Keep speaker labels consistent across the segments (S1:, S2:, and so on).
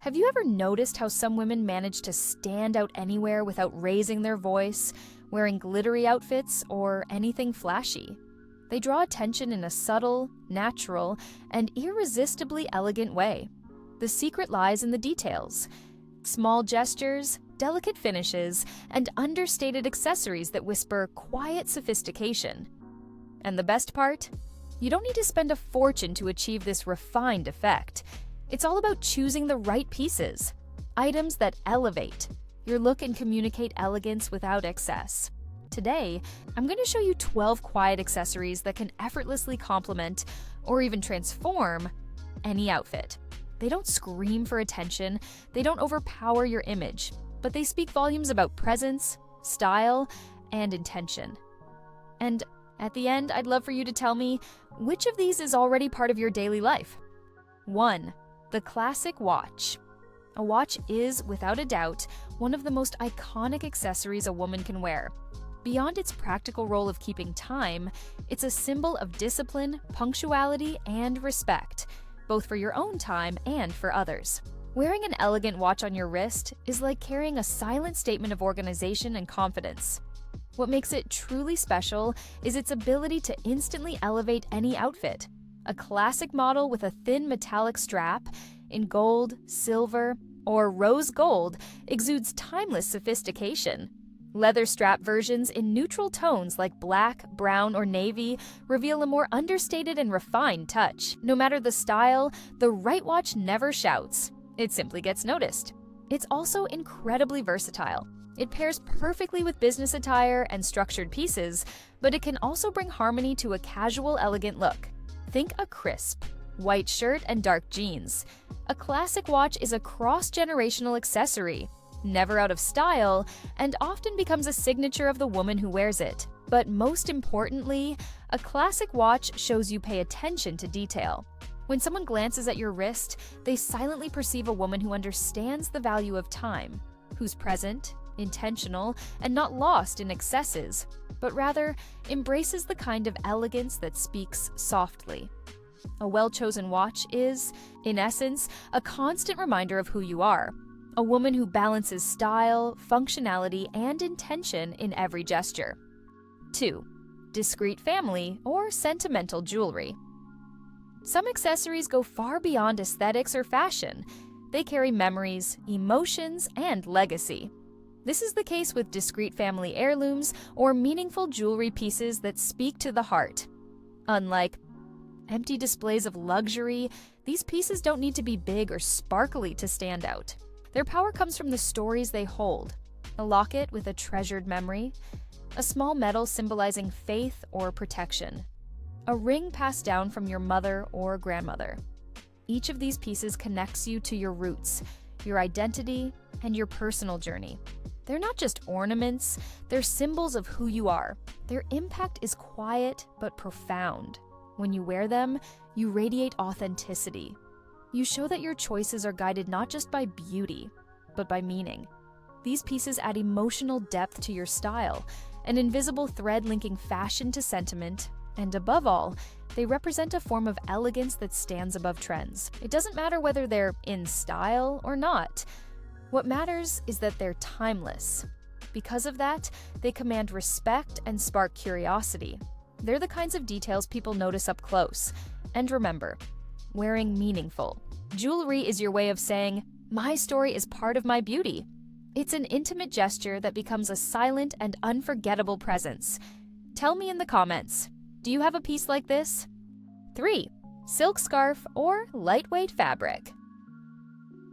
S1: Have you ever noticed how some women manage to stand out anywhere without raising their voice, wearing glittery outfits, or anything flashy? They draw attention in a subtle, natural, and irresistibly elegant way. The secret lies in the details. Small gestures, delicate finishes, and understated accessories that whisper quiet sophistication. And the best part? You don't need to spend a fortune to achieve this refined effect. It's all about choosing the right pieces, items that elevate your look and communicate elegance without excess. Today, I'm going to show you 12 quiet accessories that can effortlessly complement or even transform any outfit. They don't scream for attention, they don't overpower your image, but they speak volumes about presence, style, and intention. And at the end, I'd love for you to tell me which of these is already part of your daily life. 1. The classic watch. A watch is, without a doubt, one of the most iconic accessories a woman can wear. Beyond its practical role of keeping time, it's a symbol of discipline, punctuality, and respect, both for your own time and for others. Wearing an elegant watch on your wrist is like carrying a silent statement of organization and confidence. What makes it truly special is its ability to instantly elevate any outfit. A classic model with a thin metallic strap in gold, silver, or rose gold exudes timeless sophistication. Leather strap versions in neutral tones like black, brown, or navy reveal a more understated and refined touch. No matter the style, the right watch never shouts. It simply gets noticed. It's also incredibly versatile. It pairs perfectly with business attire and structured pieces, but it can also bring harmony to a casual, elegant look. Think a crisp, white shirt and dark jeans. A classic watch is a cross-generational accessory, never out of style, and often becomes a signature of the woman who wears it. But most importantly, a classic watch shows you pay attention to detail. When someone glances at your wrist, they silently perceive a woman who understands the value of time, who's present, intentional, and not lost in excesses, but rather embraces the kind of elegance that speaks softly. A well-chosen watch is, in essence, a constant reminder of who you are. A woman who balances style, functionality, and intention in every gesture. 2. Discreet family or sentimental jewelry. Some accessories go far beyond aesthetics or fashion. They carry memories, emotions, and legacy. This is the case with discreet family heirlooms or meaningful jewelry pieces that speak to the heart. Unlike empty displays of luxury, these pieces don't need to be big or sparkly to stand out. Their power comes from the stories they hold. A locket with a treasured memory, a small medal symbolizing faith or protection, a ring passed down from your mother or grandmother. Each of these pieces connects you to your roots, your identity, and your personal journey. They're not just ornaments, they're symbols of who you are. Their impact is quiet but profound. When you wear them, you radiate authenticity. You show that your choices are guided not just by beauty, but by meaning. These pieces add emotional depth to your style, an invisible thread linking fashion to sentiment, and above all, they represent a form of elegance that stands above trends. It doesn't matter whether they're in style or not. What matters is that they're timeless. Because of that, they command respect and spark curiosity. They're the kinds of details people notice up close. And remember, wearing meaningful. Jewelry is your way of saying, my story is part of my beauty. It's an intimate gesture that becomes a silent and unforgettable presence. Tell me in the comments, do you have a piece like this? 3. Silk scarf or lightweight fabric.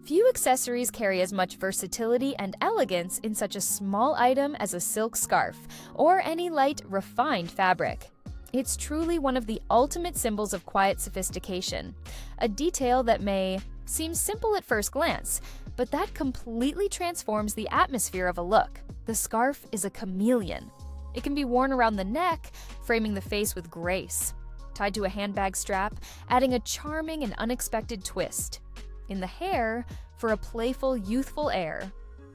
S1: Few accessories carry as much versatility and elegance in such a small item as a silk scarf or any light, refined fabric. It's truly one of the ultimate symbols of quiet sophistication, a detail that may seem simple at first glance, but that completely transforms the atmosphere of a look. The scarf is a chameleon. It can be worn around the neck, framing the face with grace, tied to a handbag strap, adding a charming and unexpected twist. In the hair, for a playful, youthful air,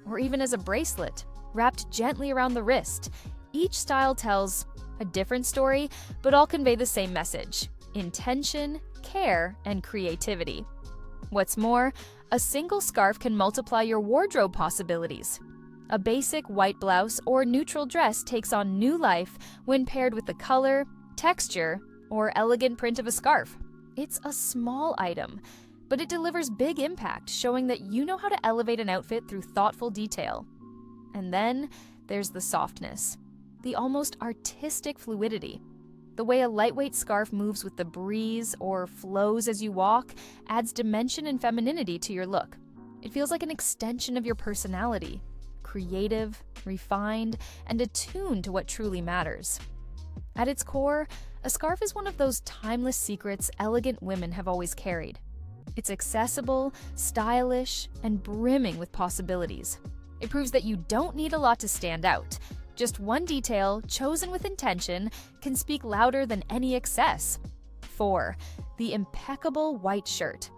S1: or even as a bracelet, wrapped gently around the wrist. Each style tells a different story, but all convey the same message: intention, care, and creativity. What's more, A single scarf can multiply your wardrobe possibilities. A basic white blouse or neutral dress takes on new life when paired with the color, texture, or elegant print of a scarf. It's a small item, but it delivers big impact, showing that you know how to elevate an outfit through thoughtful detail. And then there's the softness, the almost artistic fluidity. The way a lightweight scarf moves with the breeze or flows as you walk adds dimension and femininity to your look. It feels like an extension of your personality, creative, refined, and attuned to what truly matters. At its core, a scarf is one of those timeless secrets elegant women have always carried. It's accessible, stylish, and brimming with possibilities. It proves that you don't need a lot to stand out. Just one detail, chosen with intention, can speak louder than any excess. 4. The impeccable white shirt.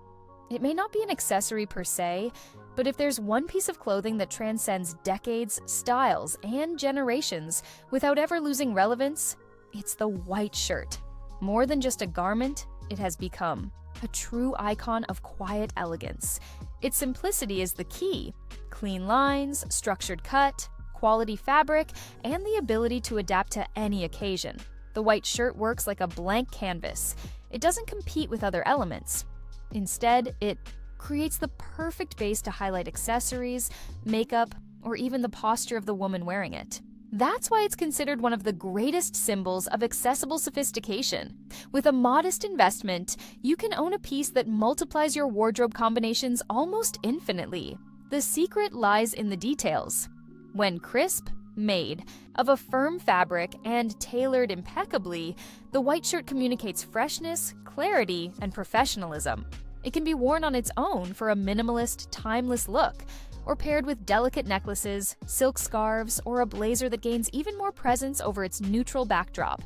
S1: It may not be an accessory per se, but if there's one piece of clothing that transcends decades, styles, and generations without ever losing relevance, it's the white shirt. More than just a garment, it has become a true icon of quiet elegance. Its simplicity is the key. Clean lines, structured cut, quality fabric, and the ability to adapt to any occasion. The white shirt works like a blank canvas. It doesn't compete with other elements. Instead, it creates the perfect base to highlight accessories, makeup, or even the posture of the woman wearing it. That's why it's considered one of the greatest symbols of accessible sophistication. With a modest investment, you can own a piece that multiplies your wardrobe combinations almost infinitely. The secret lies in the details. When crisp, made, of a firm fabric, and tailored impeccably, the white shirt communicates freshness, clarity, and professionalism. It can be worn on its own for a minimalist, timeless look, or paired with delicate necklaces, silk scarves, or a blazer that gains even more presence over its neutral backdrop.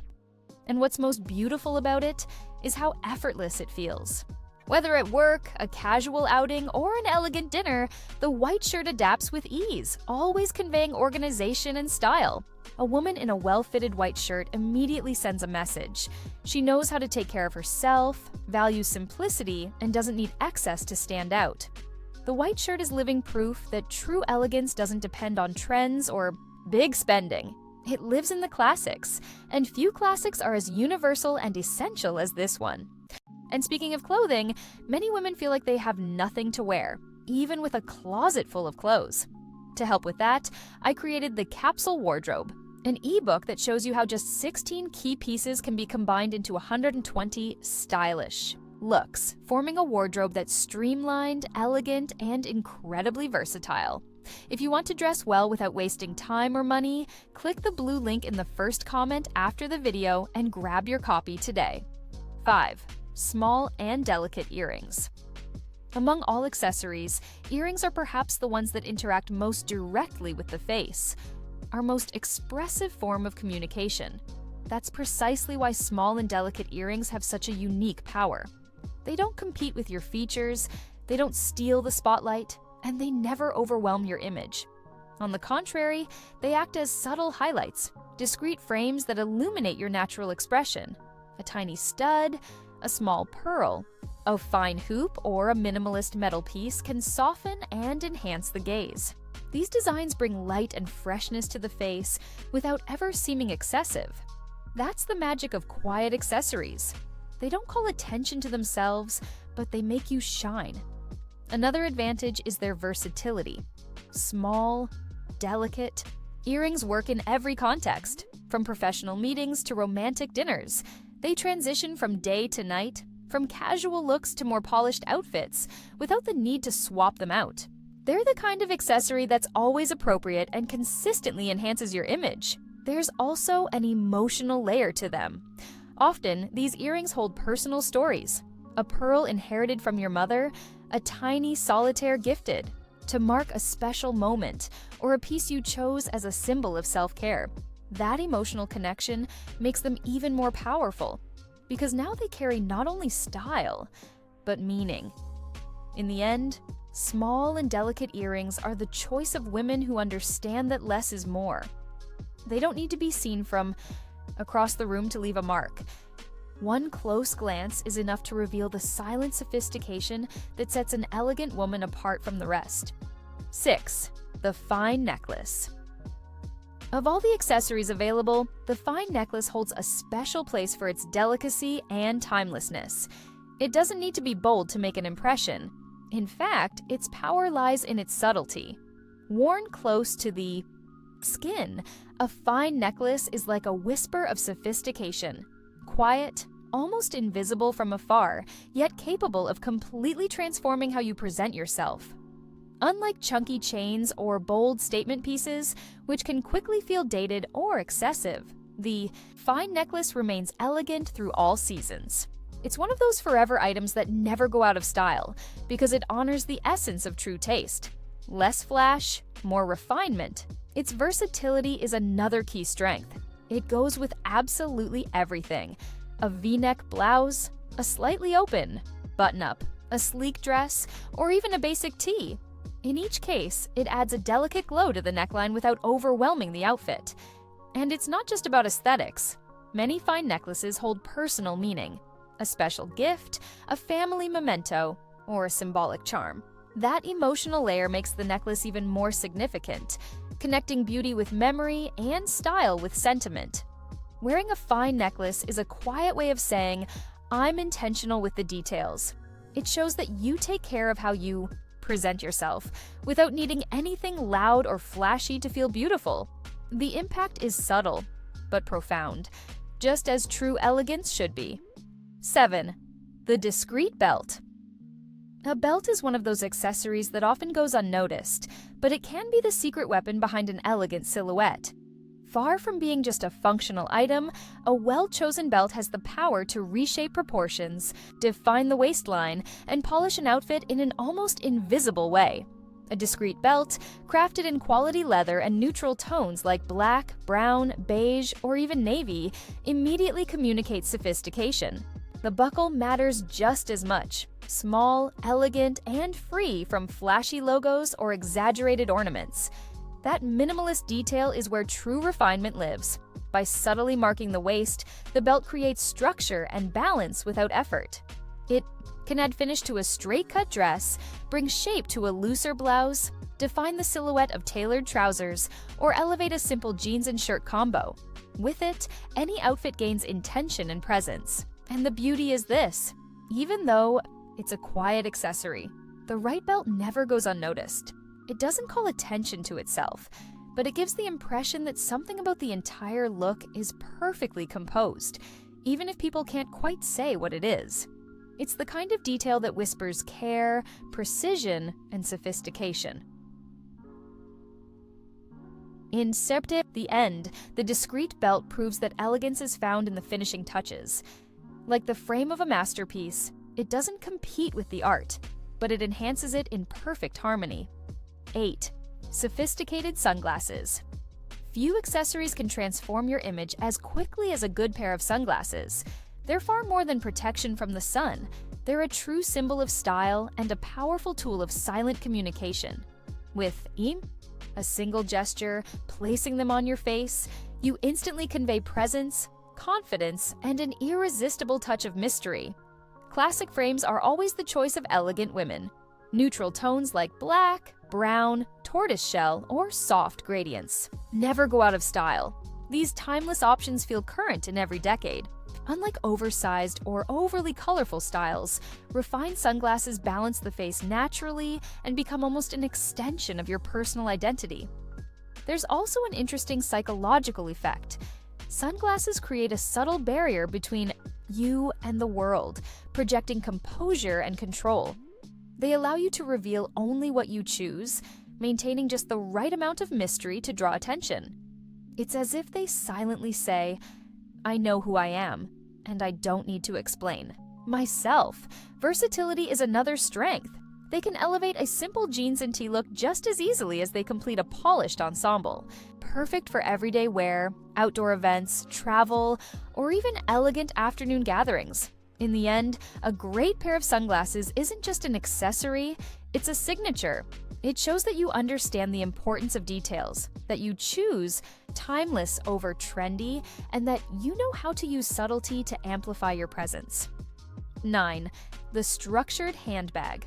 S1: And what's most beautiful about it is how effortless it feels. Whether at work, a casual outing, or an elegant dinner, the white shirt adapts with ease, always conveying organization and style. A woman in a well-fitted white shirt immediately sends a message. She knows how to take care of herself, values simplicity, and doesn't need excess to stand out. The white shirt is living proof that true elegance doesn't depend on trends or big spending. It lives in the classics, and few classics are as universal and essential as this one. And speaking of clothing, many women feel like they have nothing to wear, even with a closet full of clothes. To help with that, I created the Capsule Wardrobe, an ebook that shows you how just 16 key pieces can be combined into 120 stylish looks, forming a wardrobe that's streamlined, elegant, and incredibly versatile. If you want to dress well without wasting time or money, click the blue link in the first comment after the video and grab your copy today. 5. Small and delicate earrings. Among all accessories, earrings are perhaps the ones that interact most directly with the face, our most expressive form of communication. That's precisely why small and delicate earrings have such a unique power. They don't compete with your features, they don't steal the spotlight, and they never overwhelm your image. On the contrary, they act as subtle highlights, discreet frames that illuminate your natural expression. A tiny stud, a small pearl, a fine hoop, or a minimalist metal piece can soften and enhance the gaze. These designs bring light and freshness to the face without ever seeming excessive. That's the magic of quiet accessories. They don't call attention to themselves, but they make you shine. Another advantage is their versatility. Small, delicate, earrings work in every context, from professional meetings to romantic dinners. They transition from day to night, from casual looks to more polished outfits, without the need to swap them out. They're the kind of accessory that's always appropriate and consistently enhances your image. There's also an emotional layer to them. Often, these earrings hold personal stories. A pearl inherited from your mother, a tiny solitaire gifted, to mark a special moment, or a piece you chose as a symbol of self-care. That emotional connection makes them even more powerful, because now they carry not only style, but meaning. In the end, small and delicate earrings are the choice of women who understand that less is more. They don't need to be seen from across the room to leave a mark. One close glance is enough to reveal the silent sophistication that sets an elegant woman apart from the rest. 6. The fine necklace. Of all the accessories available, the fine necklace holds a special place for its delicacy and timelessness. It doesn't need to be bold to make an impression. In fact, its power lies in its subtlety. Worn close to the skin, a fine necklace is like a whisper of sophistication. Quiet, almost invisible from afar, yet capable of completely transforming how you present yourself. Unlike chunky chains or bold statement pieces, which can quickly feel dated or excessive, the fine necklace remains elegant through all seasons. It's one of those forever items that never go out of style, because it honors the essence of true taste. Less flash, more refinement. Its versatility is another key strength. It goes with absolutely everything. A V-neck blouse, a slightly open button-up, a sleek dress, or even a basic tee. In each case, it adds a delicate glow to the neckline without overwhelming the outfit. And it's not just about aesthetics. Many fine necklaces hold personal meaning. A special gift, a family memento, or a symbolic charm. That emotional layer makes the necklace even more significant, connecting beauty with memory and style with sentiment. Wearing a fine necklace is a quiet way of saying, I'm intentional with the details. It shows that you take care of how you present yourself, without needing anything loud or flashy to feel beautiful. The impact is subtle, but profound, just as true elegance should be. 7. The discreet belt. A belt is one of those accessories that often goes unnoticed, but it can be the secret weapon behind an elegant silhouette. Far from being just a functional item, a well-chosen belt has the power to reshape proportions, define the waistline, and polish an outfit in an almost invisible way. A discreet belt, crafted in quality leather and neutral tones like black, brown, beige, or even navy, immediately communicates sophistication. The buckle matters just as much. Small, elegant, and free from flashy logos or exaggerated ornaments. That minimalist detail is where true refinement lives. By subtly marking the waist, the belt creates structure and balance without effort. It can add finish to a straight-cut dress, bring shape to a looser blouse, define the silhouette of tailored trousers, or elevate a simple jeans and shirt combo. With it, any outfit gains intention and presence. And the beauty is this: even though it's a quiet accessory, the right belt never goes unnoticed. It doesn't call attention to itself, but it gives the impression that something about the entire look is perfectly composed, even if people can't quite say what it is. It's the kind of detail that whispers care, precision, and sophistication. In Septe, the end, the discreet belt proves that elegance is found in the finishing touches. Like the frame of a masterpiece, it doesn't compete with the art, but it enhances it in perfect harmony. 8. Sophisticated sunglasses. Few accessories can transform your image as quickly as a good pair of sunglasses. They're far more than protection from the sun. They're a true symbol of style and a powerful tool of silent communication. With a single gesture, placing them on your face, you instantly convey presence, confidence, and an irresistible touch of mystery. Classic frames are always the choice of elegant women. Neutral tones like black, brown, tortoiseshell, or soft gradients never go out of style. These timeless options feel current in every decade. Unlike oversized or overly colorful styles, refined sunglasses balance the face naturally and become almost an extension of your personal identity. There's also an interesting psychological effect. Sunglasses create a subtle barrier between you and the world, projecting composure and control. They allow you to reveal only what you choose, maintaining just the right amount of mystery to draw attention. It's as if they silently say, I know who I am, and I don't need to explain myself. Versatility is another strength. They can elevate a simple jeans and tee look just as easily as they complete a polished ensemble. Perfect for everyday wear, outdoor events, travel, or even elegant afternoon gatherings. In the end, a great pair of sunglasses isn't just an accessory, it's a signature. It shows that you understand the importance of details, that you choose timeless over trendy, and that you know how to use subtlety to amplify your presence. 9. The structured handbag.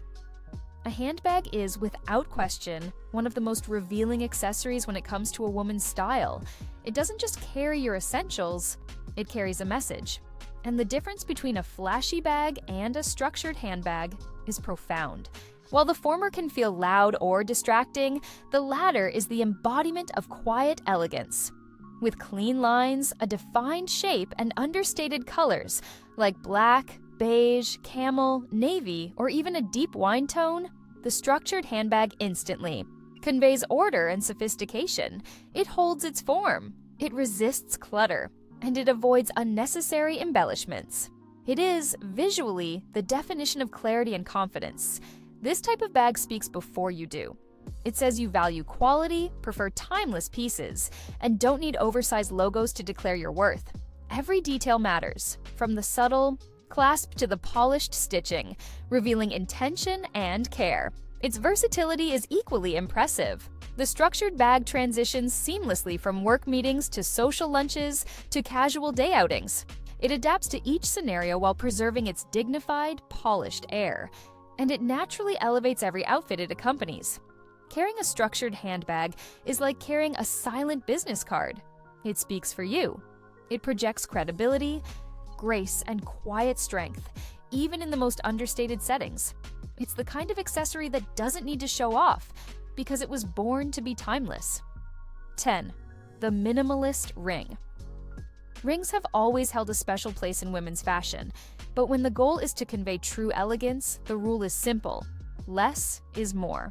S1: A handbag is, without question, one of the most revealing accessories when it comes to a woman's style. It doesn't just carry your essentials, it carries a message. And the difference between a flashy bag and a structured handbag is profound. While the former can feel loud or distracting, the latter is the embodiment of quiet elegance. With clean lines, a defined shape, and understated colors like black, beige, camel, navy, or even a deep wine tone, the structured handbag instantly conveys order and sophistication. It holds its form, it resists clutter, and it avoids unnecessary embellishments. It is, visually, the definition of clarity and confidence. This type of bag speaks before you do. It says you value quality, prefer timeless pieces, and don't need oversized logos to declare your worth. Every detail matters, from the subtle clasp to the polished stitching, revealing intention and care. Its versatility is equally impressive. The structured bag transitions seamlessly from work meetings to social lunches to casual day outings. It adapts to each scenario while preserving its dignified, polished air, and it naturally elevates every outfit it accompanies. Carrying a structured handbag is like carrying a silent business card. It speaks for you. It projects credibility, grace, and quiet strength, even in the most understated settings. It's the kind of accessory that doesn't need to show off, because it was born to be timeless. 10. The minimalist ring. Rings have always held a special place in women's fashion, but when the goal is to convey true elegance, the rule is simple: less is more.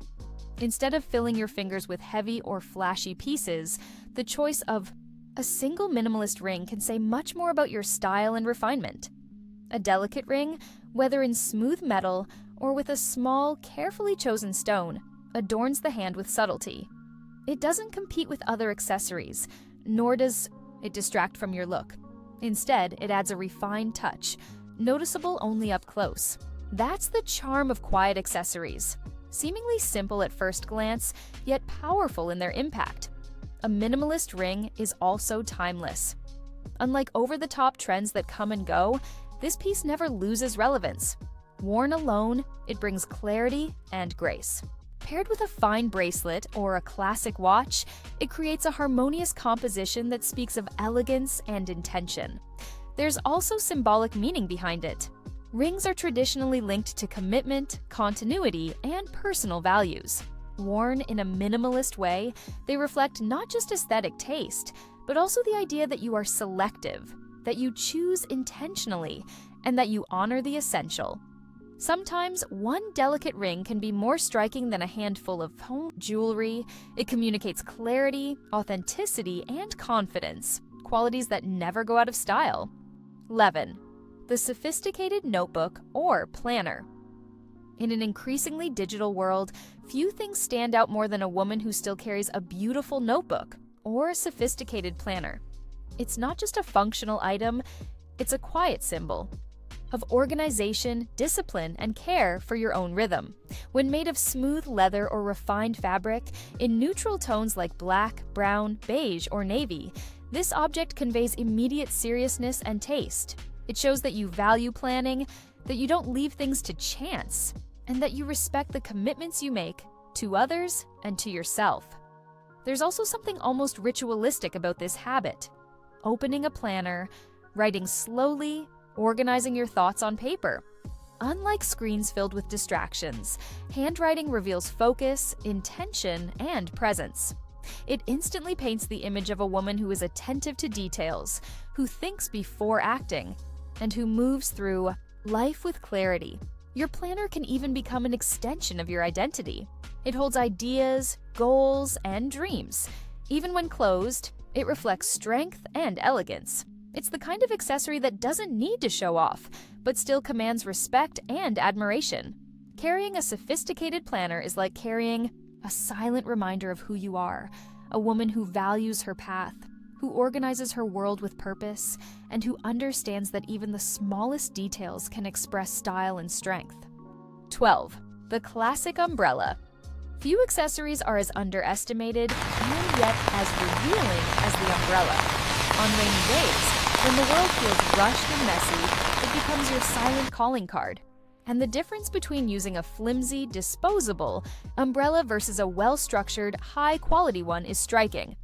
S1: Instead of filling your fingers with heavy or flashy pieces, the choice of a single minimalist ring can say much more about your style and refinement. A delicate ring, whether in smooth metal or with a small, carefully chosen stone, adorns the hand with subtlety. It doesn't compete with other accessories, nor does it distract from your look. Instead, it adds a refined touch, noticeable only up close. That's the charm of quiet accessories. Seemingly simple at first glance, yet powerful in their impact. A minimalist ring is also timeless. Unlike over-the-top trends that come and go, this piece never loses relevance. Worn alone, it brings clarity and grace. Paired with a fine bracelet or a classic watch, it creates a harmonious composition that speaks of elegance and intention. There's also symbolic meaning behind it. Rings are traditionally linked to commitment, continuity, and personal values. Worn in a minimalist way, they reflect not just aesthetic taste, but also the idea that you are selective, that you choose intentionally, and that you honor the essential. Sometimes one delicate ring can be more striking than a handful of home jewelry. It communicates clarity, authenticity, and confidence, qualities that never go out of style. 11. The sophisticated notebook or planner. In an increasingly digital world, few things stand out more than a woman who still carries a beautiful notebook or a sophisticated planner. It's not just a functional item, it's a quiet symbol of organization, discipline, and care for your own rhythm. When made of smooth leather or refined fabric, in neutral tones like black, brown, beige, or navy, this object conveys immediate seriousness and taste. It shows that you value planning, that you don't leave things to chance, and that you respect the commitments you make to others and to yourself. There's also something almost ritualistic about this habit. Opening a planner, writing slowly, organizing your thoughts on paper. Unlike screens filled with distractions, handwriting reveals focus, intention, and presence. It instantly paints the image of a woman who is attentive to details, who thinks before acting, and who moves through life with clarity. Your planner can even become an extension of your identity. It holds ideas, goals, and dreams. Even when closed, it reflects strength and elegance. It's the kind of accessory that doesn't need to show off, but still commands respect and admiration. Carrying a sophisticated planner is like carrying a silent reminder of who you are, a woman who values her path, who organizes her world with purpose, and who understands that even the smallest details can express style and strength. 12. The classic umbrella. Few accessories are as underestimated and yet as revealing as the umbrella. On rainy days, when the world feels rushed and messy, it becomes your silent calling card. And the difference between using a flimsy, disposable umbrella versus a well-structured, high-quality one is striking.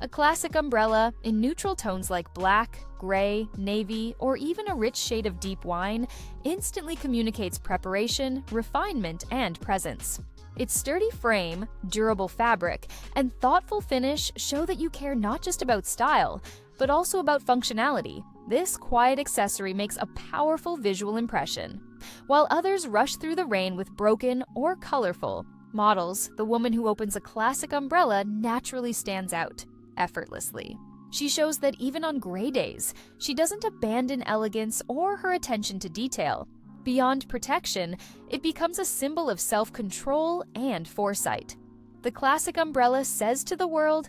S1: A classic umbrella, in neutral tones like black, gray, navy, or even a rich shade of deep wine, instantly communicates preparation, refinement, and presence. Its sturdy frame, durable fabric, and thoughtful finish show that you care not just about style, but also about functionality. This quiet accessory makes a powerful visual impression. While others rush through the rain with broken or colorful models, the woman who opens a classic umbrella naturally stands out, effortlessly. She shows that even on gray days, she doesn't abandon elegance or her attention to detail. Beyond protection, it becomes a symbol of self-control and foresight. The classic umbrella says to the world,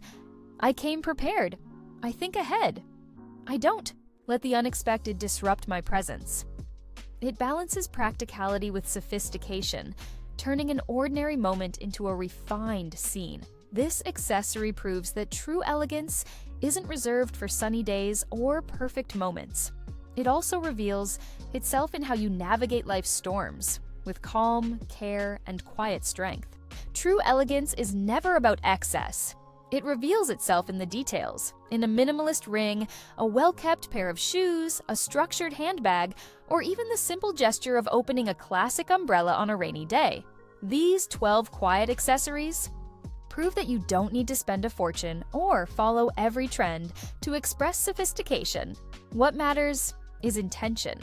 S1: "I came prepared. I think ahead. I don't let the unexpected disrupt my presence." It balances practicality with sophistication, turning an ordinary moment into a refined scene. This accessory proves that true elegance isn't reserved for sunny days or perfect moments. It also reveals itself in how you navigate life's storms, with calm, care, and quiet strength. True elegance is never about excess. It reveals itself in the details, in a minimalist ring, a well-kept pair of shoes, a structured handbag, or even the simple gesture of opening a classic umbrella on a rainy day. These 12 quiet accessories prove that you don't need to spend a fortune or follow every trend to express sophistication. What matters is intention,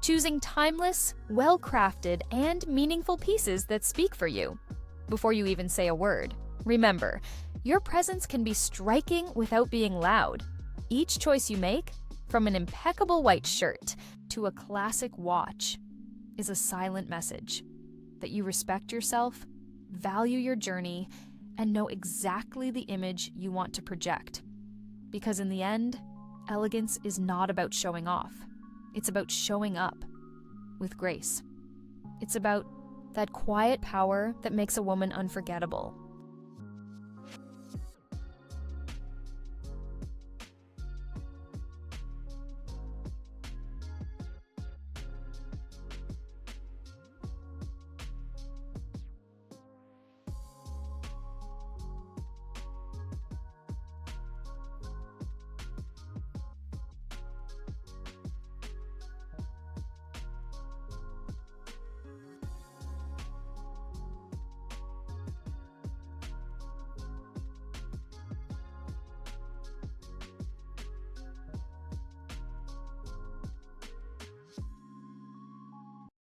S1: choosing timeless, well-crafted, and meaningful pieces that speak for you before you even say a word. Remember, your presence can be striking without being loud. Each choice you make, from an impeccable white shirt to a classic watch, is a silent message that you respect yourself, value your journey, and know exactly the image you want to project. Because in the end, elegance is not about showing off. It's about showing up with grace. It's about that quiet power that makes a woman unforgettable.